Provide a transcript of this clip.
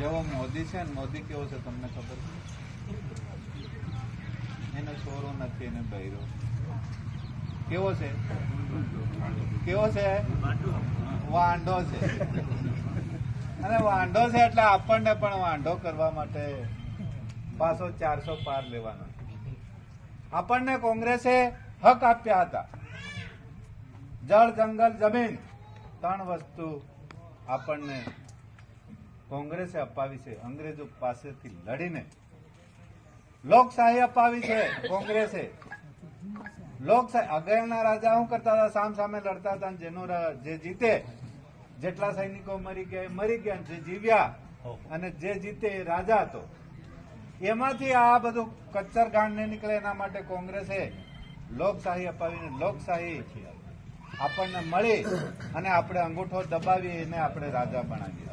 જેવો મોદી છે ને, મોદી કેવો છે તમને ખબર છે? એને છોરો નથી, એને બૈરો. કેવો છે? કેવો છે? વાંઢો છે. અને વાંઢો છે એટલે આપણને પણ વાંઢો કરવા માટે પાછો 400 પાર લેવાનો. આપણને કોંગ્રેસે હક આપ્યા હતા. જળ, જંગલ, જમીન, 3 વસ્તુ આપણને કોંગ્રેસે અપાવી છે. અંગ્રેજો પાસેથી લડીને લોકશાહી અપાવી છે કોંગ્રેસે. લોકશાહી આગળના રાજા શું કરતા હતા? સામ સામે લડતા હતા. જેનો જે જીતે, જેટલા સૈનિકો મરી ગયા એ મરી ગયા, જે જીવ્યા અને જે જીતે એ રાજા હતો. એમાંથી આ બધું કચ્ચર ગાંડ ને નીકળે એના માટે કોંગ્રેસે લોકશાહી અપાવીને લોકશાહી આપણને મળી અને આપણે અંગૂઠો દબાવી એને આપણે રાજા બનાવીએ.